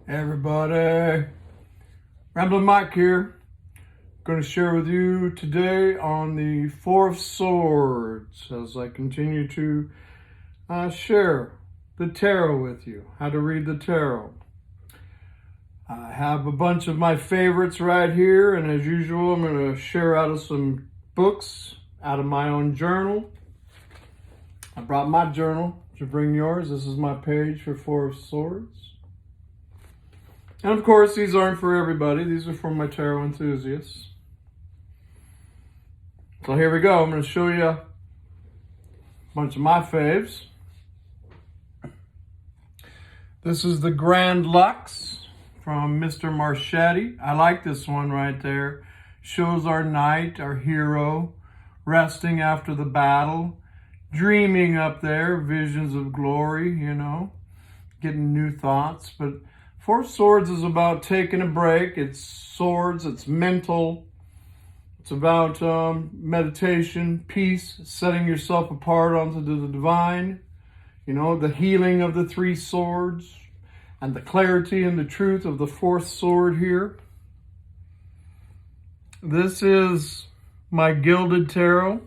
Hey everybody, Ramblin Mike here. Going to share with you today on the Four of Swords as I continue to share the tarot with you, how to read the tarot. I have a bunch of my favorites right here, and as usual I'm going to share out of some books out of my own journal. I brought my journal. Did you bring yours? This is my page for Four of Swords. And of course, these aren't for everybody. These are for my tarot enthusiasts. So here we go. I'm going to show you a bunch of my faves. This is the Grand Lux from Mr. Marchetti. I like this one right there. Shows our knight, our hero, resting after the battle, dreaming up there, visions of glory, getting new thoughts. But Four of Swords is about taking a break. It's swords, it's mental. It's about meditation, peace, setting yourself apart onto the divine. The healing of the three swords and the clarity and the truth of the fourth sword here. This is my Gilded Tarot,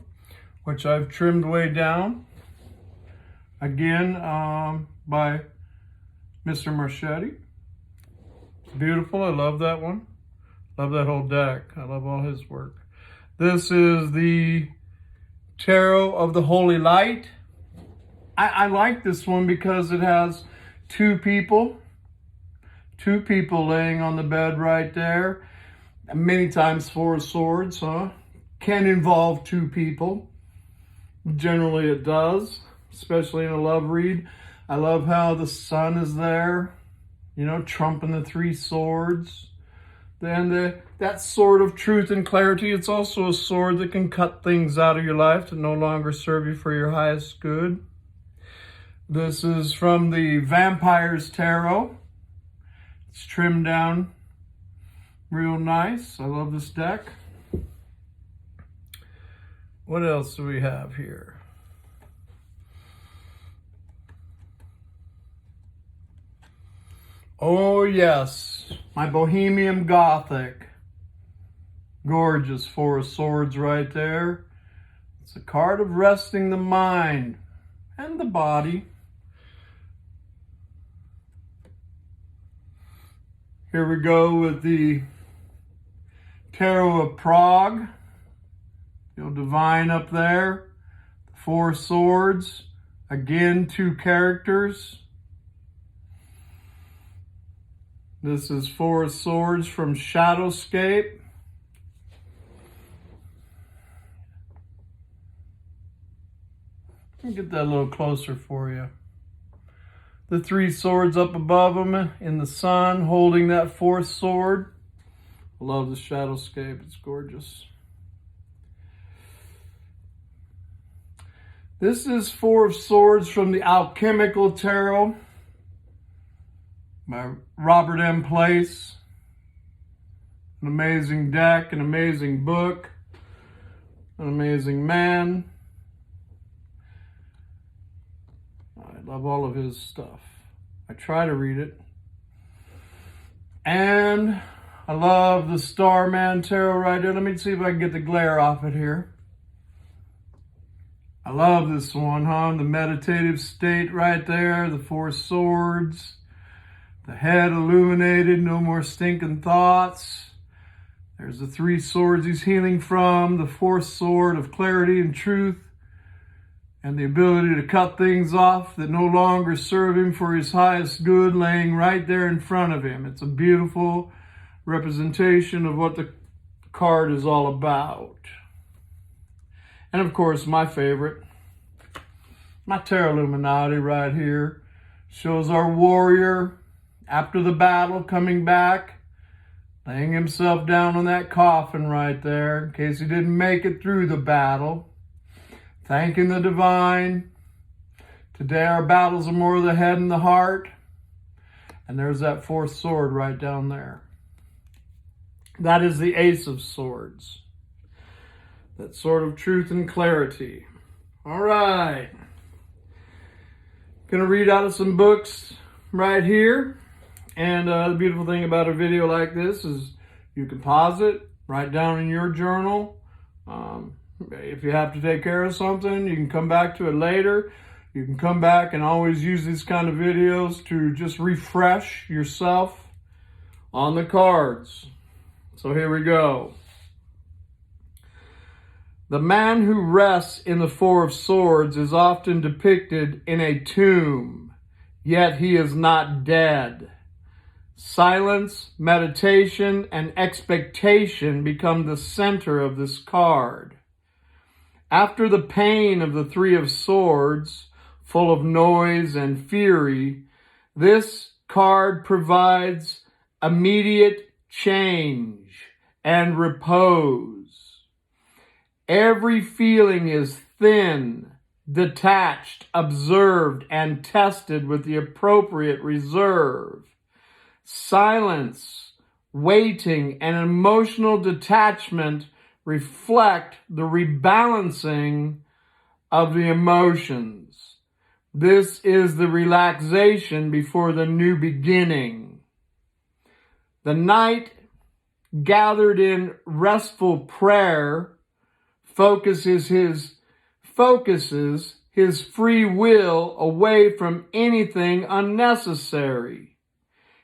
which I've trimmed way down. Again, by Mr. Marchetti. Beautiful. I love that one. Love that whole deck. I love all his work. This is the Tarot of the Holy Light. I like this one because it has two people laying on the bed right there. Many times Four of Swords, can involve two people. Generally it does, especially in a love read. I love how the sun is there, trumping the three swords. Then that sword of truth and clarity, it's also a sword that can cut things out of your life that no longer serve you for your highest good. This is from the Vampires Tarot. It's trimmed down real nice. I love this deck. What else do we have here? Oh yes, my Bohemian Gothic. Gorgeous Four of Swords right there. It's a card of resting the mind and the body. Here we go with the Tarot of Prague. Divine up there. The Four Swords. Again, two characters. This is Four of Swords from Shadowscape. Let me get that a little closer for you. The three swords up above them in the sun, holding that fourth sword. I love the Shadowscape. It's gorgeous. This is Four of Swords from the Alchemical Tarot by Robert M. Place. An amazing deck, an amazing book, an amazing man. I love all of his stuff. I try to read it. And I love the Starman Tarot right there. Let me see if I can get the glare off it here. I love this one, The meditative state right there, the Four Swords. The head illuminated, no more stinking thoughts. There's the three swords he's healing from, the fourth sword of clarity and truth, and the ability to cut things off that no longer serve him for his highest good, laying right there in front of him. It's a beautiful representation of what the card is all about. And of course, my favorite, my Tarot Illuminati right here, shows our warrior after the battle, coming back, laying himself down on that coffin right there in case he didn't make it through the battle. Thanking the divine. Today our battles are more of the head and the heart. And there's that fourth sword right down there. That is the Ace of Swords. That sword of truth and clarity. All right. Going to read out of some books right here. And the beautiful thing about a video like this is you can pause it, write down in your journal. If you have to take care of something, you can come back to it later. You can come back and always use these kind of videos to just refresh yourself on the cards. So here we go. The man who rests in the Four of Swords is often depicted in a tomb, yet he is not dead. Silence, meditation, and expectation become the center of this card. After the pain of the Three of Swords, full of noise and fury, this card provides immediate change and repose. Every feeling is thin, detached, observed, and tested with the appropriate reserve. Silence, waiting, and emotional detachment reflect the rebalancing of the emotions. This is the relaxation before the new beginning. The knight, gathered in restful prayer, focuses his free will away from anything unnecessary.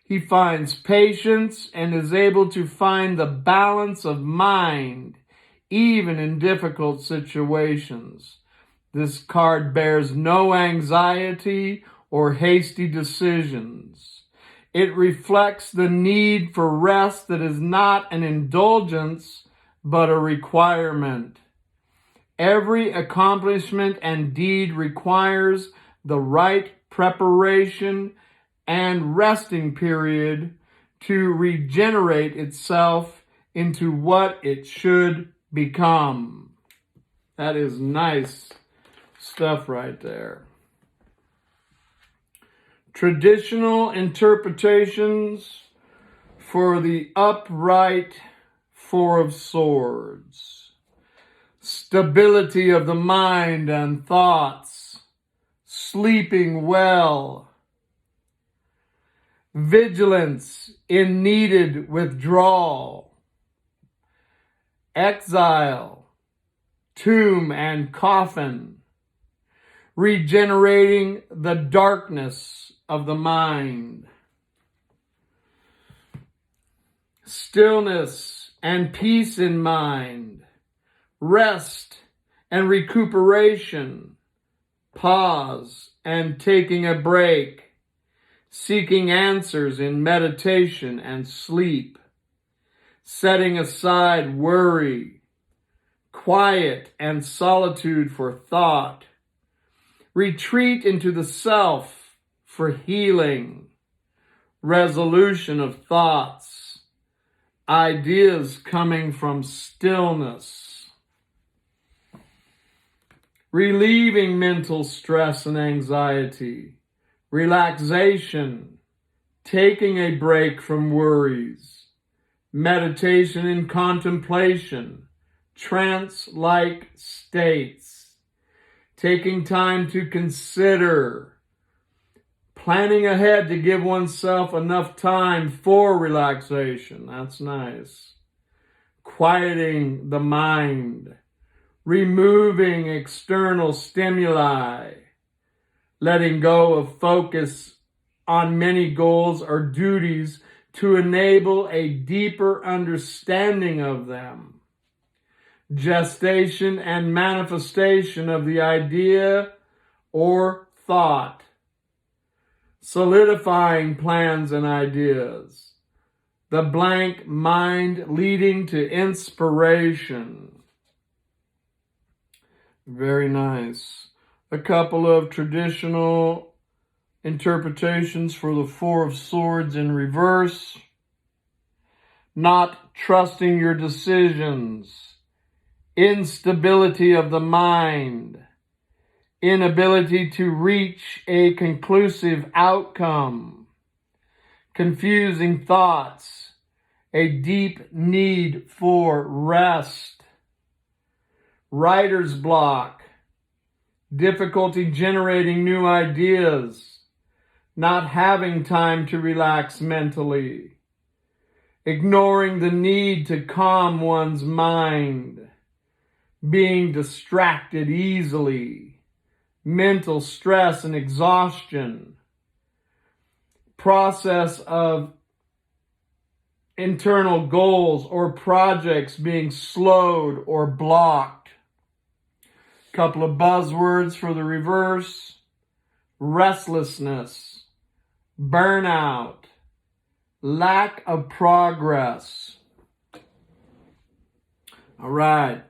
He finds patience and is able to find the balance of mind, even in difficult situations. This card bears no anxiety or hasty decisions. It reflects the need for rest that is not an indulgence, but a requirement. Every accomplishment and deed requires the right preparation and resting period to regenerate itself into what it should become. That is nice stuff right there. Traditional interpretations for the upright Four of Swords. Stability of the mind and thoughts. Sleeping well. Vigilance in needed withdrawal. Exile. Tomb and coffin. Regenerating the darkness of the mind. Stillness and peace in mind. Rest and recuperation. Pause and taking a break. Seeking answers in meditation and sleep. Setting aside worry. Quiet and solitude for thought. Retreat into the self for healing. Resolution of thoughts. Ideas coming from stillness. Relieving mental stress and anxiety. Relaxation. Taking a break from worries. Meditation and contemplation. Trance-like states. Taking time to consider. Planning ahead to give oneself enough time for relaxation. That's nice. Quieting the mind. Removing external stimuli. Letting go of focus on many goals or duties to enable a deeper understanding of them. Gestation and manifestation of the idea or thought. Solidifying plans and ideas. The blank mind leading to inspiration. Very nice. A couple of traditional interpretations for the Four of Swords in reverse. Not trusting your decisions. Instability of the mind. Inability to reach a conclusive outcome. Confusing thoughts. A deep need for rest. Writer's block. Difficulty generating new ideas. not having time to relax mentally, ignoring the need to calm one's mind, being distracted easily, mental stress and exhaustion, process of internal goals or projects being slowed or blocked. Couple of buzzwords for the reverse: restlessness, burnout, lack of progress. All right,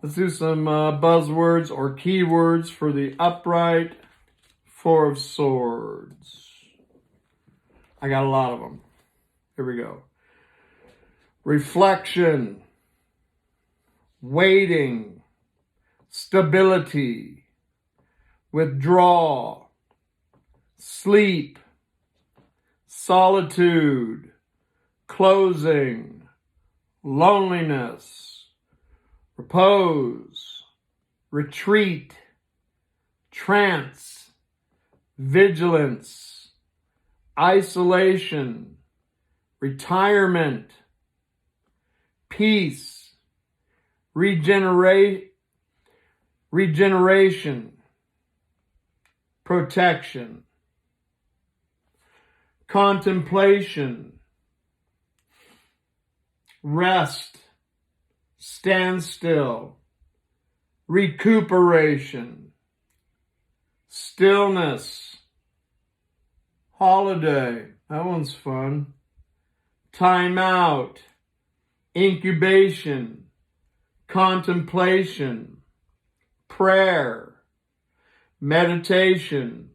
let's do some buzzwords or keywords for the upright Four of Swords. I got a lot of them. Here we go. Reflection, waiting, stability, withdraw, sleep, solitude, closing, loneliness, repose, retreat, trance, vigilance, isolation, retirement, peace, regeneration, protection, contemplation, rest, standstill, recuperation, stillness, holiday, that one's fun, time out, incubation, contemplation, prayer, meditation,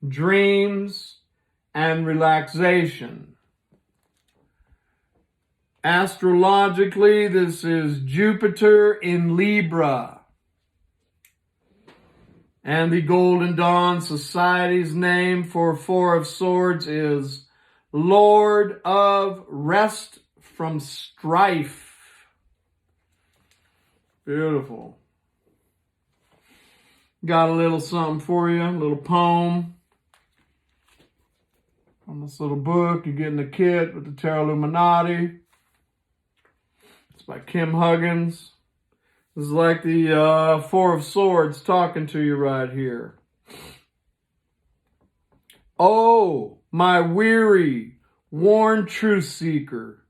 dreams, and relaxation. Astrologically, this is Jupiter in Libra. And the Golden Dawn Society's name for Four of Swords is Lord of Rest from Strife. Beautiful. Got a little something for you, a little poem from this little book. You get in the kit with the Tarot Illuminati. It's by Kim Huggins. This is like the Four of Swords talking to you right here. Oh, my weary, worn truth seeker,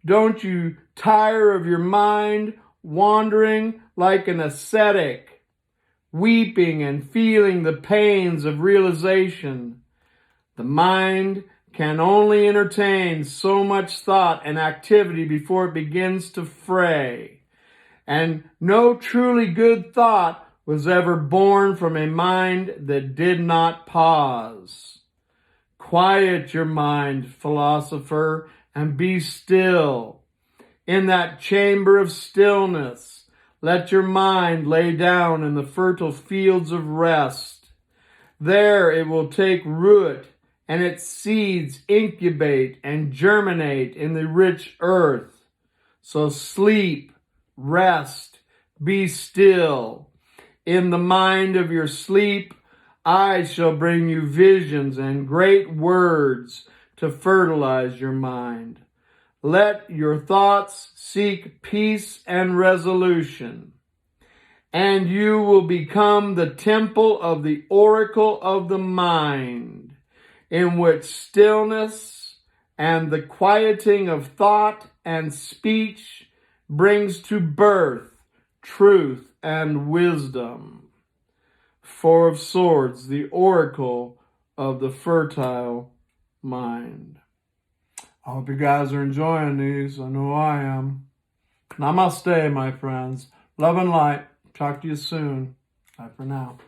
don't you tire of your mind wandering like an ascetic, weeping and feeling the pains of realization? The mind can only entertain so much thought and activity before it begins to fray. And no truly good thought was ever born from a mind that did not pause. Quiet your mind, philosopher, and be still. In that chamber of stillness, let your mind lay down in the fertile fields of rest. There it will take root, and its seeds incubate and germinate in the rich earth. So sleep, rest, be still. In the mind of your sleep, I shall bring you visions and great words to fertilize your mind. Let your thoughts seek peace and resolution, and you will become the temple of the oracle of the mind, in which stillness and the quieting of thought and speech brings to birth truth and wisdom. Four of Swords, the oracle of the fertile mind. I hope you guys are enjoying these. I know I am. Namaste, my friends. Love and light. Talk to you soon. Bye for now.